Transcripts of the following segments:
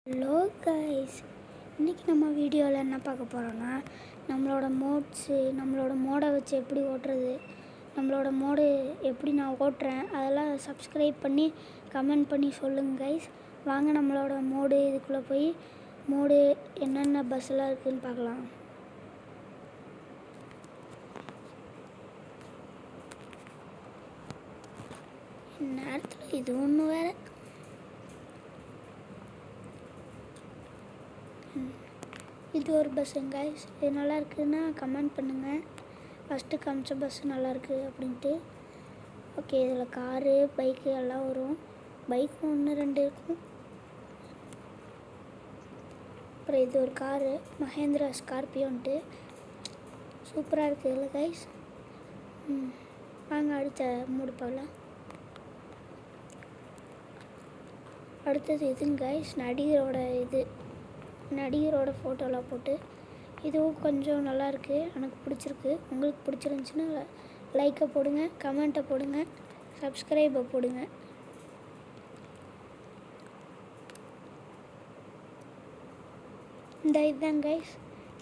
Hello guys, இன்றைக்கி நம்ம வீடியோவில் என்ன பார்க்க போகிறோன்னா நம்மளோட மோடை வச்சு எப்படி ஓட்டுறது, நம்மளோட மோடு எப்படி நான் ஓட்டுறேன் அதெல்லாம் சப்ஸ்கிரைப் பண்ணி கமெண்ட் பண்ணி சொல்லுங்கள் கைஸ். வாங்க நம்மளோட மோடு இதுக்குள்ளே போய் மோடு என்னென்ன பஸ்ஸெல்லாம் இருக்குதுன்னு பார்க்கலாம். நேரத்தில் இது ஒன்று வேறு. இது ஒரு பஸ்ஸுங்க கைஸ். இது நல்லா இருக்குதுன்னா கமெண்ட் பண்ணுங்கள். ஃபஸ்ட்டு காமிச்ச பஸ்ஸு நல்லாயிருக்கு அப்படின்ட்டு. ஓகே, இதில் காரு பைக்கு எல்லாம் வரும். பைக்கு 1-2 இருக்கும். அப்புறம் இது ஒரு காரு மஹேந்திரா ஸ்கார்பியோன்ட்டு சூப்பராக இருக்குது இல்லை கைஸ். வாங்க அடுத்த மூடு பார்க்கலாம். அடுத்தது இதுங்க கைஸ், நடிகரோட ஃபோட்டோலாம் போட்டு இதுவும் கொஞ்சம் நல்லாயிருக்கு, எனக்கு பிடிச்சிருக்கு. உங்களுக்கு பிடிச்சிருந்துச்சின்னா லைக்கை போடுங்க, கமெண்ட்டை போடுங்க, சப்ஸ்கிரைபை போடுங்க. இந்த இதுதான் கைஸ்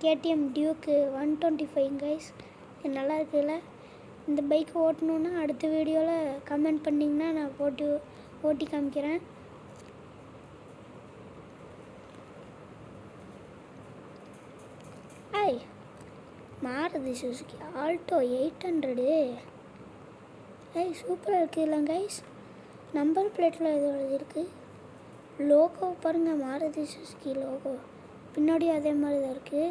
கேடிஎம் டியூக்கு 125 கைஸ். இது நல்லா இருக்குதுல்ல. இந்த பைக்கை ஓட்டணுன்னா அடுத்த வீடியோவில் கமெண்ட் பண்ணிங்கன்னா நான் ஓட்டி காமிக்கிறேன். Maruti Suzuki Alto 800. சூப்பராக இருக்குது இல்லை கைஸ். நம்பர் பிளேட்டில் இது இருக்குது. லோகோ பாருங்கள், மாருதி சுசுகி லோகோ பின்னாடி அதே மாதிரி தான் இருக்குது.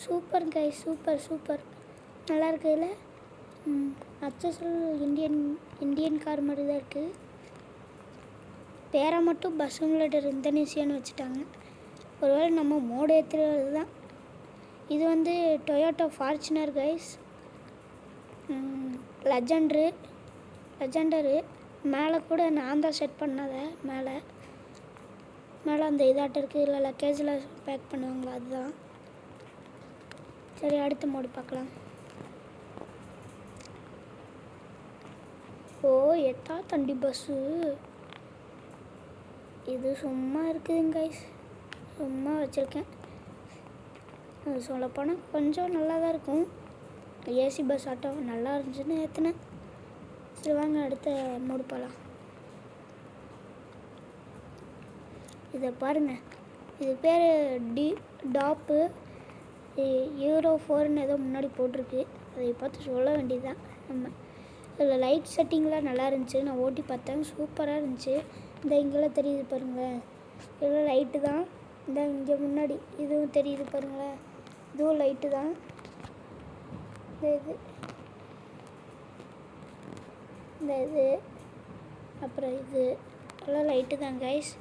சூப்பர் கைஸ், சூப்பர் நல்லா இருக்குதுல்ல. அச்சல் இந்தியன் கார் மாதிரி தான் இருக்குது. பேரை மட்டும் பஸ் சிமுலேட்டர் இந்தோனேசியான்னு வச்சுட்டாங்க. ஒருவேளை நம்ம மோடு ஏற்றுறது தான். இது வந்து டொயோட்டோ ஃபார்ச்சுனர் கைஸ். லெஜண்டரு மேலே கூட நான் தான் செட் பண்ணதை. மேலே அந்த இதாட்டம் இருக்குது. இல்லை லக்கேஜில் பேக் பண்ணுவாங்களா, அதுதான். சரி, அடுத்த மோடு பார்க்கலாம். ஓ, 8ஆம் தண்டி பஸ்ஸு. இது சும்மா இருக்குதுங்க கைஸ், சும்மா வச்சுருக்கேன். சொல்லப்போனால் கொஞ்சம் நல்லா தான் இருக்கும். ஏசி பஸ் ஆட்டோ நல்லா இருந்துச்சுன்னு ஏற்றினேன். சரி வாங்க அடுத்த மூடு போகலாம். இதை பாருங்கள், இது பேர் டாப்பு Euro 4ன்னு ஏதோ முன்னாடி போட்டிருக்கு. அதை பார்த்து சொல்ல வேண்டியது தான் நம்ம. இதில் லைட் செட்டிங்லாம் நல்லா இருந்துச்சு. நான் ஓட்டி பார்த்தேன், சூப்பராக இருந்துச்சு. இந்த இங்கெல்லாம் தெரியுது பாருங்களேன், இதெல்லாம் லைட்டு தான். இந்த இங்கே முன்னாடி இதுவும் தெரியுது பாருங்களேன், இதுவும் லைட்டு தான். இந்த இது அப்புறம் இது எல்லாம் லைட்டு தான் கைஸ்.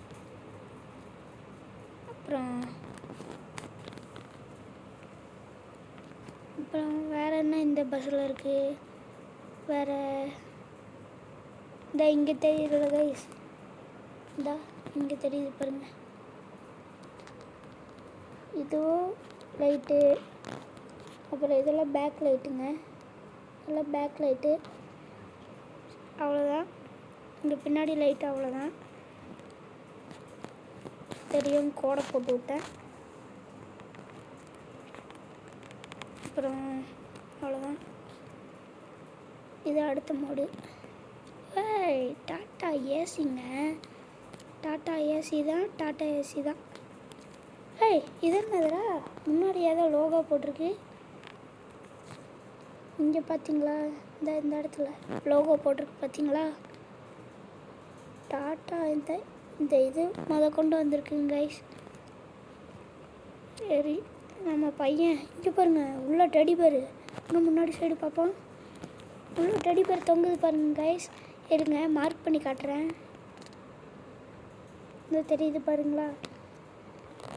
அப்புறம் வேறு என்ன இந்த பஸ்ஸில் இருக்குது? வேறு இந்த இங்கே தெரியுது கைஸ், இந்த இங்கே தெரியுது பாருங்கள், இதுவும் லைட்டு. அப்புறம் இதெல்லாம் பேக் லைட்டுங்க, இதெல்லாம் பேக் லைட்டு. அவ்வளோதான். இங்கே பின்னாடி லைட்டு அவ்வளோதான் தெரியும். கோடை போட்டு விட்டேன். அப்புறம் அவ்வளோதான். இது அடுத்த மோடு. டாட்டா ஏசிங்க, டாட்டா ஏசி தான். இது என்னதுடா, முன்னாடி ஏதோ லோகோ போட்டிருக்கு. இங்கே பார்த்தீங்களா, இந்த இடத்துல லோகோ போட்டிருக்கு பார்த்தீங்களா. டாட்டா இந்த இது கொண்டு வந்திருக்குங்க கைஸ். சரி, நம்ம பையன் இங்கே பாருங்கள், உள்ள டெடி பேர். இன்னும் முன்னாடி சைடு பார்ப்போம், உள்ள டெடி பேர் தொங்குது பாருங்க கைஸ். இருங்க மார்க் பண்ணி காட்டுறேன். இந்த தெரியுது பாருங்களா,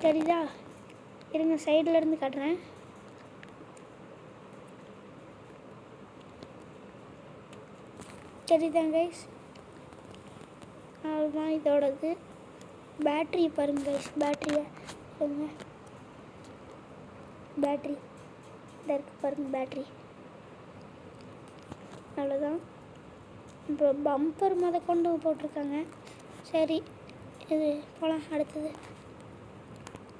தெரியுதா? இருங்க சைடில் இருந்து காட்டுறேன். தெரியுதாங்க கைஸ்? அதுதான் இதோடது. பேட்ரி பாருங்க கைஸ், பேட்ரியை பேட்ரி இருக்கு பாருங்க, பேட்ரி. அவ்வளோதான். இப்போ பம்பர் கொண்டு போட்டிருக்காங்க. சரி, இது போகலாம்.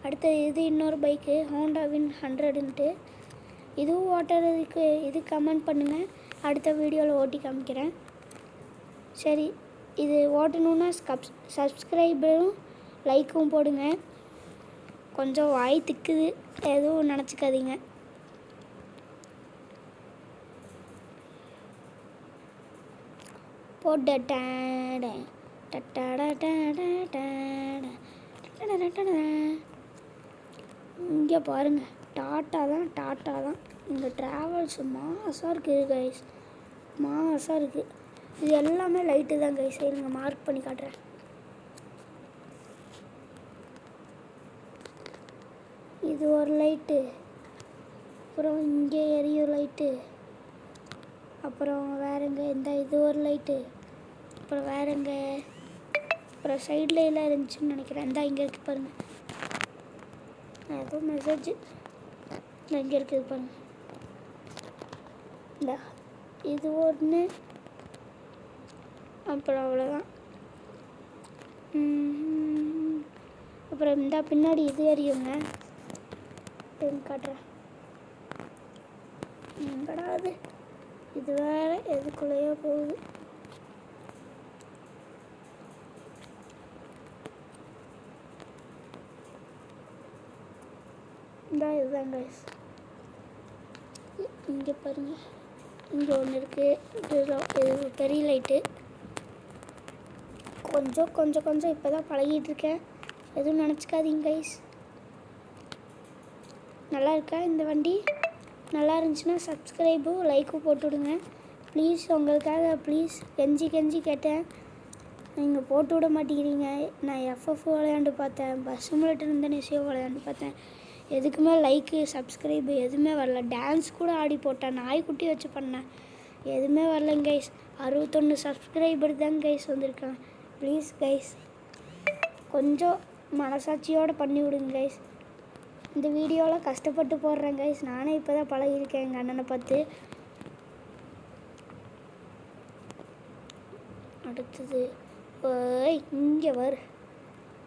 அடுத்தது இது இன்னொரு பைக்கு ஹோண்டா வின் 100ன்ட்டு. இதுவும் ஓட்டுறதுக்கு இது கமெண்ட் பண்ணுங்கள், அடுத்த வீடியோவில் ஓட்டி காமிக்கிறேன். சரி, இது ஓட்டணுன்னா சப்ஸ்கிரைபரும் லைக்கும் போடுங்க. கொஞ்சம் வாய் திக்குது, எதுவும் நினச்சிக்காதீங்க. இங்கே பாருங்கள், டாட்டா தான். இங்கே ட்ராவல்ஸ் மாசாக இருக்குது கைஸ், மாசாக இருக்குது. இது எல்லாமே லைட்டு தான் கைஸ். இருங்க மார்க் பண்ணி காட்டுறேன். இது ஒரு லைட்டு, அப்புறம் இங்கே எரியும் லைட்டு, அப்புறம் வேறுங்க இது ஒரு லைட்டு, அப்புறம் வேறுங்க, அப்புறம் சைடில் எல்லாம் இருந்துச்சுன்னு நினைக்கிறேன். இங்கே இருக்குது பாருங்கள், ஏதோ மெசேஜ் இங்கே இருக்குது பாருங்கள். இது ஒன்று, அப்புறம் அவ்வளோதான். அப்புறம் பின்னாடி இது எரியுங்க, காட்டுறேன். எங்கடா இது வேறு எதுக்குள்ளேயோ போகுது. இதுதான் கைஸ். இங்கே பாருங்கள், இங்கே ஒன்று இருக்குது. இது பெரிய லைட்டு. கொஞ்சம் இப்போ தான் பழகிட்டுருக்கேன், எதுவும் நினச்சிக்காதீங்க கைஸ். நல்லா இருக்கா இந்த வண்டி? நல்லா இருந்துச்சுன்னா சப்ஸ்கிரைபும் லைக்கும் போட்டுவிடுங்க ப்ளீஸ். உங்களுக்காக ப்ளீஸ் கெஞ்சி கேட்டேன், நீங்கள் போட்டு விட மாட்டேங்கிறீங்க. நான் எஃப்எஃப் விளையாண்டு பார்த்தேன், பஸ் சிமுலேட்டர் இந்தோனேஷியா விளையாண்டு பார்த்தேன், எதுக்குமே லைக்கு சப்ஸ்கிரைபு எதுவுமே வரல. டான்ஸ் கூட ஆடி போட்டேன், நாய்க்குட்டி வச்சு பண்ணேன், எதுவுமே வரலைங்க கைஸ். 61 சப்ஸ்கிரைபர் தான் கைஸ் வந்திருக்கேன். ப்ளீஸ் கைஸ், கொஞ்சம் மனசாட்சியோடு பண்ணி விடுங்க கைஸ். இந்த வீடியோவில் கஷ்டப்பட்டு போடுறேன் கைஸ், நானே இப்போ தான் பழகியிருக்கேன் எங்கள் அண்ணனை பார்த்து. அடுத்தது இங்கே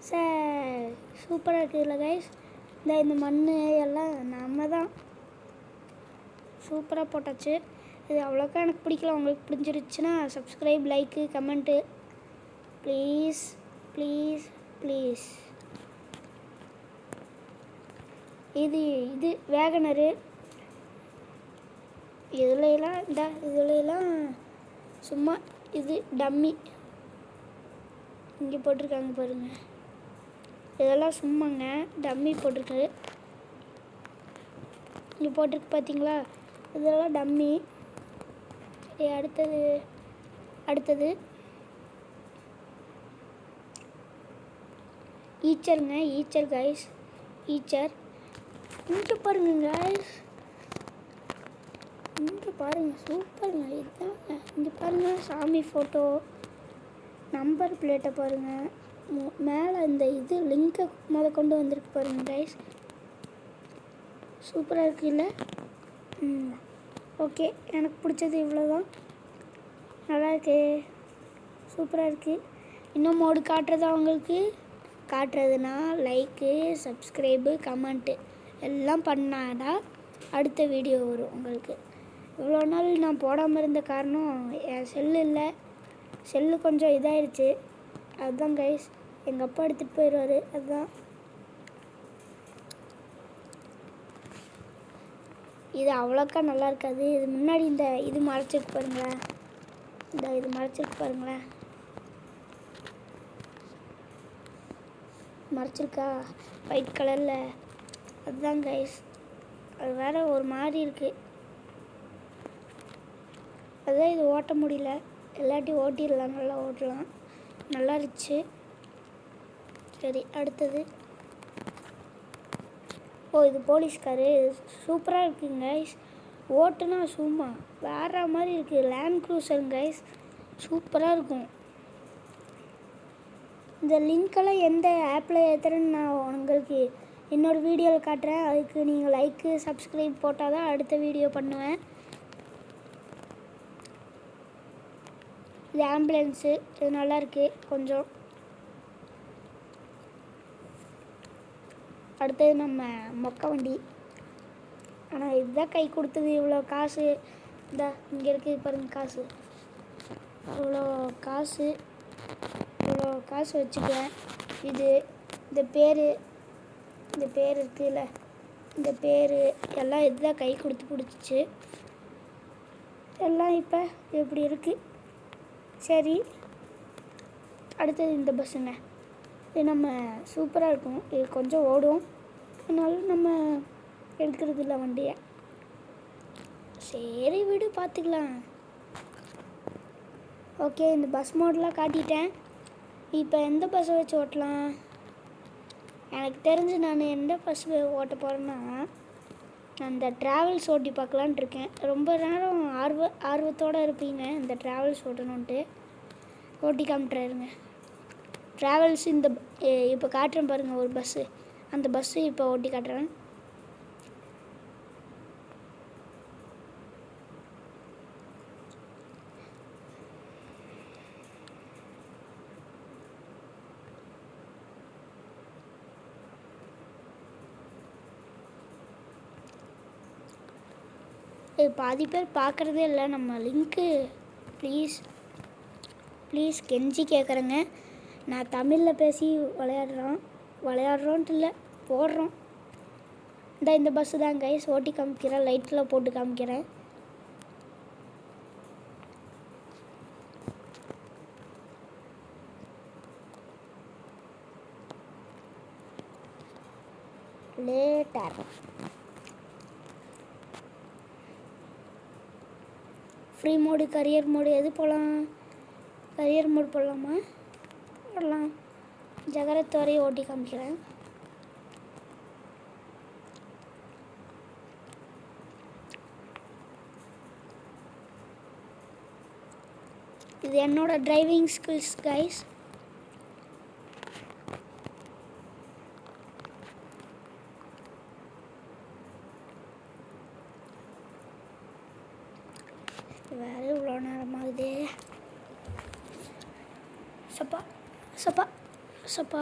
சார் சூப்பராக இருக்குதுல்ல கைஸ். இந்த மண் எல்லாம் நம்ம தான் சூப்பராக போட்டாச்சு. இது அவ்வளோக்கா எனக்கு பிடிக்கல, உங்களுக்கு பிடிச்சிருச்சுன்னா subscribe, like, comment please please please. இது வேகனரு. இதுலாம் சும்மா இது டம்மி. இங்கே போட்டிருக்காங்க பாருங்கள், இதெல்லாம் சும்மாங்க டம்மி போட்டிருக்கு. இங்கே போட்டிருக்கு பார்த்தீங்களா, இதெல்லாம் டம்மி. சரி, அடுத்தது ஈச்சர் கைஸ். இங்கே பாருங்க கைஸ், இங்கே பாருங்கள், சூப்பருங்க. இதுதாங்க, இங்கே பாருங்கள் சாமி ஃபோட்டோ, நம்பர் பிளேட்டை பாருங்கள், மேலே இந்த லிங்கை கொண்டு வந்திருக்கு பாருங்கள் கைஸ். சூப்பராக இருக்குல்ல? ஓகே, எனக்கு பிடிச்சது இவ்வளோதான். நல்லாயிருக்கு, சூப்பராக இருக்குது. இன்னும் மோடு காட்டுறதுனா லைக்கு, சப்ஸ்கிரைபு, கமெண்ட்டு எல்லாம் பண்ணாதான் அடுத்த வீடியோ வரும் உங்களுக்கு. இவ்வளோ நாள் நான் போடாமல் இருந்த காரணம் என் செல்லு கொஞ்சம் இதாகிடுச்சு. அதுதான் கைஸ், எங்கள் அப்பா எடுத்துகிட்டு போயிடுவார். அதுதான் இது அவ்வளோக்கா நல்லா இருக்காது. இது முன்னாடி இது மறைச்சிருக்கு பாருங்களேன், இது மறைச்சிருக்கு பாருங்களேன், மறைச்சிருக்கா ஒயிட் கலரில். அதுதான் கைஸ், அது வேறு ஒரு மாதிரி இருக்குது. அதுதான் இது ஓட்ட முடியல, எல்லாட்டி ஓட்டிடலாம், நல்லா ஓட்டலாம், நல்லா இருந்துச்சு. சரி, அடுத்தது இது போலீஸ்காரு. இது சூப்பராக இருக்குங்க கைஸ், ஓட்டுனா சும்மா வேறு மாதிரி இருக்குது. லேண்ட் க்ரூசருங்க கைஸ், சூப்பராக இருக்கும். இந்த லிங்க்கெல்லாம் எந்த ஆப்பில் ஏற்றுறேன்னு நான் உங்களுக்கு இன்னொரு வீடியோவில் காட்டுறேன். அதுக்கு நீங்கள் லைக்கு, சப்ஸ்கிரைப் போட்டால் தான் அடுத்த வீடியோ பண்ணுவேன். இது ஆம்புலன்ஸு, இது நல்லாயிருக்கு. கொஞ்சம் அடுத்தது நம்ம மொக்க வண்டி. ஆனால் இதுதான் கை கொடுத்தது. இவ்வளோ காசு இந்த இங்கே இருக்குது பாருங்க காசு. இவ்வளோ காசு வச்சுக்குவேன். இந்த பேர் இருக்குதுல்ல, இந்த பேர் எல்லாம் இதுதான் கை கொடுத்து பிடிச்சிச்சு. எல்லாம் இப்போ இப்படி இருக்குது. சரி, அடுத்தது இந்த பஸ்ஸுங்க. இது நம்ம சூப்பராக இருக்கும். இது கொஞ்சம் ஓடும், அதனால நம்ம எடுக்கிறது இல்லை வண்டியை. சரி விடு, பார்த்துக்கலாம். ஓகே, இந்த பஸ் மோடெலாம் காட்டிட்டேன். இப்போ எந்த பஸ்ஸை வச்சு ஓட்டலாம்? எனக்கு தெரிஞ்சு நான் எந்த பஸ் ஓட்ட போகிறேன்னா, நான் இந்த ட்ராவல்ஸ் ஓட்டி பார்க்கலான்ட்டு இருக்கேன். ரொம்ப நேரம் ஆர்வத்தோடு இருப்பீங்க இந்த ட்ராவல்ஸ் ஓட்டணுன்ட்டு. ஓட்டி காமிட்டுருங்க. ட்ராவல்ஸ் இந்த இப்போ காட்டுறேன் பாருங்கள் ஒரு பஸ்ஸு. அந்த பஸ்ஸு இப்போ ஓட்டி காட்டுறேன். பாதி பேர் பார்க்குறதே இல்லை நம்ம லிங்க்கு. ப்ளீஸ் கெஞ்சி கேட்குறேங்க. நான் தமிழில் பேசி விளையாடுறோன்ட்டு இல்லை, போடுறோம். இந்த பஸ்ஸு தான் கைஸ், ஓட்டி காமிக்கிறேன். லைட்டில் போட்டு காமிக்கிறேன். Later free mode, career mode எது போகலாம்? கரியர் மோடு போடலாமா? போடலாம். ஜகரத் வரையும் ஓட்டி காமிக்கிறேன். இது என்னோட டிரைவிங் ஸ்கில்ஸ் கைஸ். வேறு இவ்வளோ நேரமாகுது. சப்பா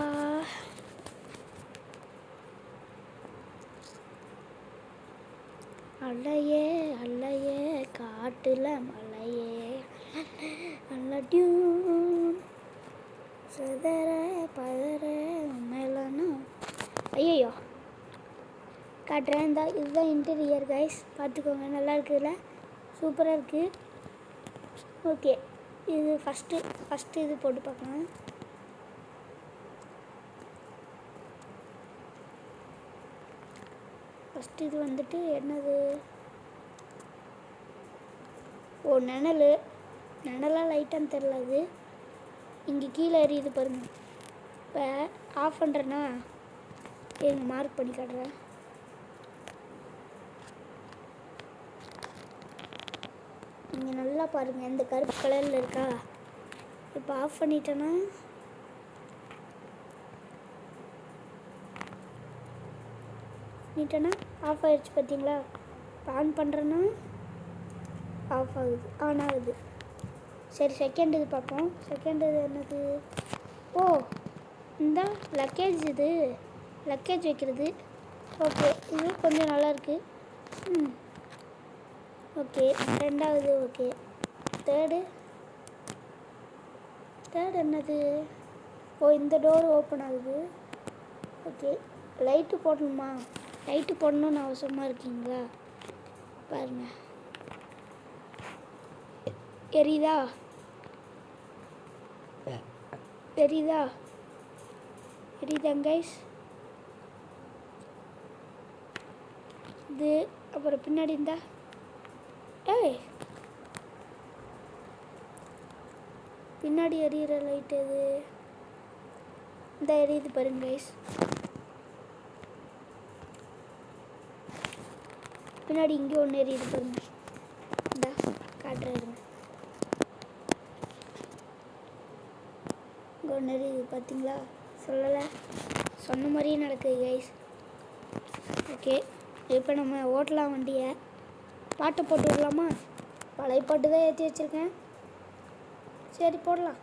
அல்லையே காட்டுல மலையே அல்ல டியூன் சதற பதற மேலனா. ஐயோ காட்டுறேன். இதுதான் இன்டீரியர் கைஸ், பார்த்துக்கோங்க. நல்லா இருக்குதுல்ல, சூப்பராக இருக்குது. ஓகே, இது ஃபஸ்ட்டு இது போட்டு பார்க்கலாம். ஃபஸ்ட்டு இது வந்துட்டு என்னது? நிழலாக லைட்டான்னு தெரில. அது இங்கே கீழே எரியுது பாருங்கள். இப்போ ஆஃப் பண்ணுறேன்னா எங்கள் மார்க் பண்ணி காட்டுறேன். நீங்கள் நல்லா பாருங்கள், இந்த கருப்பு கலரில் இருக்கா? இப்போ ஆஃப் பண்ணிட்டேன்னா ஆஃப் ஆகிடுச்சு பார்த்தீங்களா? இப்போ ஆன் பண்ணுறேன்னா ஆஃப் ஆகுது, ஆன் ஆகுது. சரி, செகண்ட் இது பார்ப்போம். செகண்ட் இது என்னது? இந்த லக்கேஜ், இது லக்கேஜ் வைக்கிறது. ஓகே, இது கொஞ்சம் நல்லாயிருக்கு. ஓகே, ரெண்டாவது. ஓகே, தேர்டு என்னது? இந்த டோர் ஓப்பன் ஆகுது. ஓகே, லைட்டு போடணுமா? லைட்டு போடணும்னு அவசரமாக இருக்கீங்களா? பாருங்க, எரியுதாங்க கைஸ்? இது அப்புறம் பின்னாடி இருந்தா பின்னாடி எரியிற லைட் எது? இந்த எரியுது பாருங்க கைஸ். பின்னாடி இங்கே ஒன்று எரியுது பாருங்க. இந்த காட்டுறேன், இங்கே ஒன்று எரியுது பார்த்தீங்களா? சொன்ன மாதிரியே நடக்குது கைஸ். ஓகே, இப்போ நம்ம ஓட்டலாம் வண்டியை. பாட்டை போட்டு விடலாமா? பழைய பாட்டு தான் ஏற்றி வச்சுருக்கேன். சரி, போடலாம்.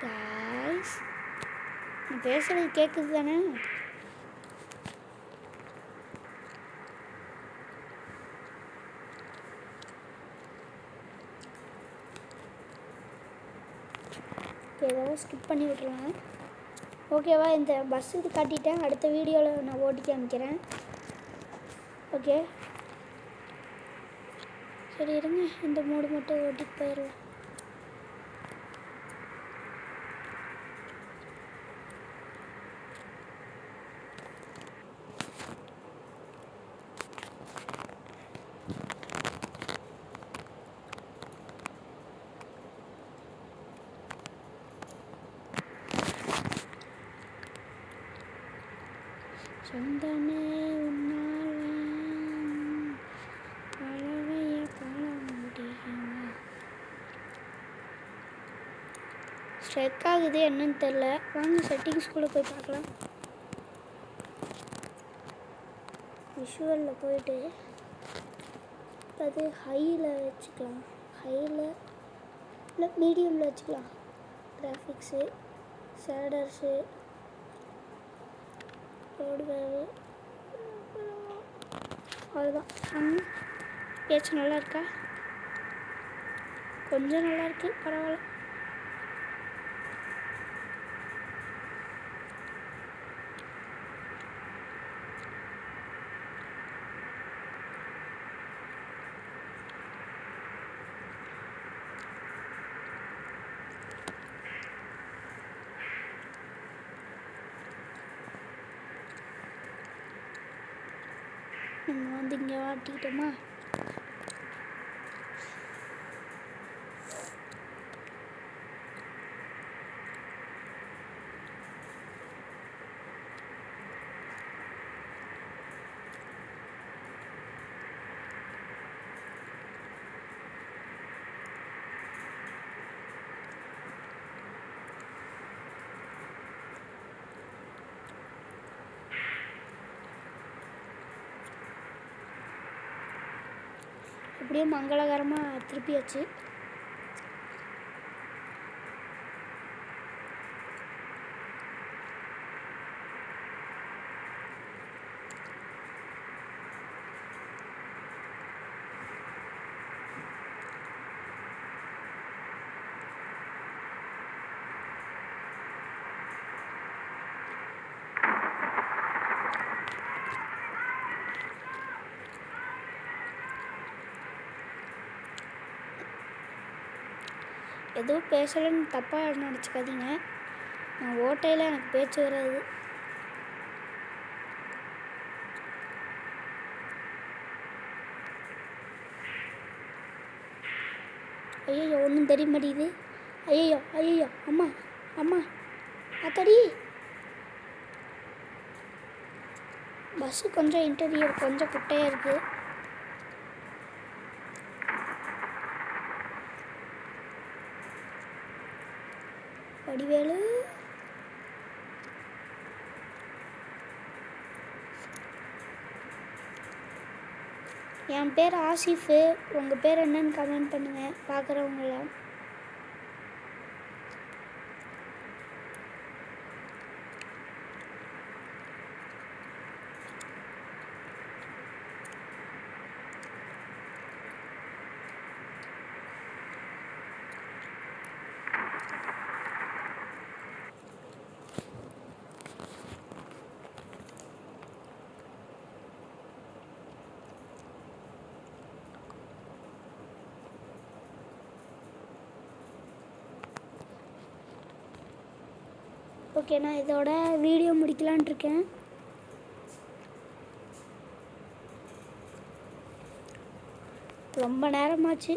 guys. நான் பேசுறது கேட்குது தானே? ஏதோ ஸ்கிப் பண்ணி விட்டுருலாம். ஓகேவா? இந்த பஸ் இது காட்டிட்டேன். அடுத்த வீடியோவில் நான் ஓட்டி காமிக்கிறேன். ஓகே, சரி இருங்க, இந்த மூடு மட்டும் ஓட்டிட்டு போயிடலாம். சொந்தமே உன்னால பழவைய காண முடியுமா? ஸ்ட்ரெக் ஆகுது என்னன்னு தெரில. வாங்க செட்டிங்ஸ்குள்ளே போய் பார்க்கலாம். விஷுவலில் போயிட்டு அது ஹையில் வச்சுக்கலாம். ஹையில் இல்லை மீடியமில் வச்சுக்கலாம். கிராஃபிக்ஸு, ஷேடர்ஸு, ரோடுவேவு, அவ்வளோதான். பேச்சு நல்லா இருக்கா? கொஞ்சம் நல்லா இருக்கு, பரவாயில்ல. நம்ம வந்து இங்கே வாட்டிக்கிட்டோமா? அப்படியே மங்களகரமாக திருப்பியாச்சு. எதுவும் பேசலைன்னு தப்பாக நினச்சிக்காதீங்க. நான் ஓட்டையில் எனக்கு பேச்சு வராது. ஐயோ ஒன்றும் தெரிய மாட்டேங்குது. ஐயோ ஐயோ, அம்மா அம்மா அத்தடி. பஸ்ஸு கொஞ்சம் இன்டீரியர் கொஞ்சம் குட்டையாக இருக்குது. வடிவேலு, என் பேர் ஆசிஃபு. உங்கள் பேர் என்னன்னு கமெண்ட் பண்ணுங்கள் பார்க்குறவங்களாம். ஓகே, நான் இதோட வீடியோ முடிக்கலான் இருக்கேன். ரொம்ப நேரமாச்சு.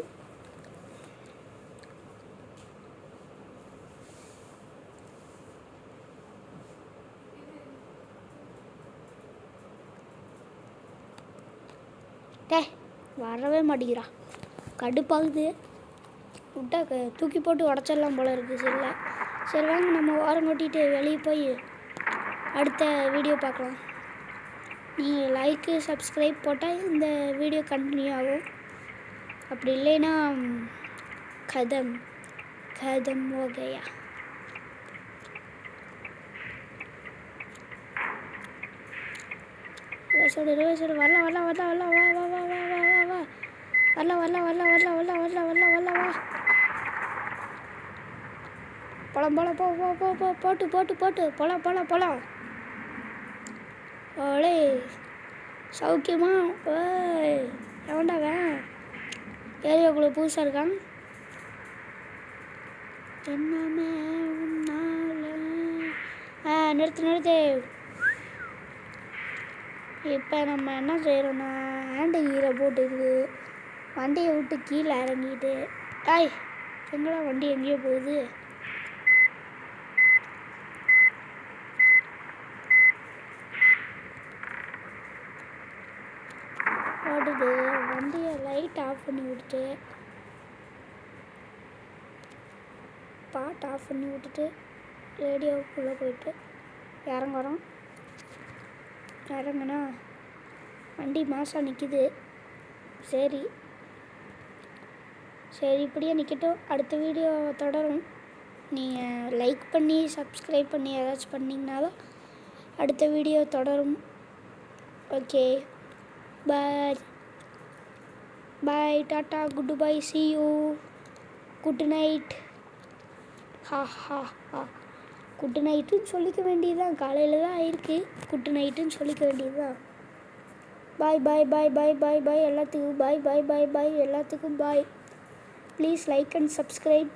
வரவே மாட்டேங்கிறா, கடுப்பாகுது. விட்டா தூக்கி போட்டு உடச்சிடலாம் போல இருக்குது. சரில சரி வாங்க, நம்ம வாரம் கொட்டிட்டு வெளியே போய் அடுத்த வீடியோ பார்க்கலாம். நீங்கள் லைக்கு சப்ஸ்கிரைப் போட்டால் இந்த வீடியோ கண்டினியூ ஆகும். அப்படி இல்லைன்னா கதம் கதம் ஓகேயா. ரிவர்ஸோடு வரலாம் வரலாம் வரலாம் வரலாம் வா வா வா வா வா வா வா வரலாம் வரலாம் வரலாம் வரலாம் வரலாம் வரலாம் வரலாம் வரலாம் வா போலாம் போலாம் போ போ போ போ போட்டு போட்டு போட்டு போலாம் போலாம் போலாம் ஓலே சௌக்கியமா ஓய் எவன்டாவன் ஏரியாக்குள்ளே புதுசாக இருக்கான் என்னமே உன்னால நிறுத்து இப்போ நம்ம என்ன செய்கிறோன்னா ஹேண்டு கீரை போட்டுக்குது வண்டியை விட்டு கீழே இறங்கிட்டு ஆய் எங்கடா வண்டி எங்கேயோ போகுது ஓடுது வண்டியை லைட் ஆஃப் பண்ணி விட்டுட்டு பாட்டு ஆஃப் பண்ணி விட்டுட்டு ரேடியோவுக்குள்ளே போயிட்டு இறங்குறோம் இறங்குனா வண்டி மாசாக நிற்கிது சரி இப்படியே நிற்கட்டும் அடுத்த வீடியோ தொடரும் நீங்கள் லைக் பண்ணி சப்ஸ்கிரைப் பண்ணி ஏதாச்சும் பண்ணிங்கனாலும் அடுத்த வீடியோ தொடரும் okay bye tata good bye see you good night ஹா ஹா ஹா குட் நைட்டுன்னு சொல்லிக்க வேண்டியதுதான் காலையில் தான் ஆயிருக்கு குட் நைட்டுன்னு சொல்லிக்க வேண்டியதுதான் பாய் பாய் பாய் பாய் பாய் பாய் எல்லாத்துக்கும் பாய் பாய் பாய் பாய் எல்லாத்துக்கும் பாய் ப்ளீஸ் லைக் அண்ட் சப்ஸ்கிரைப்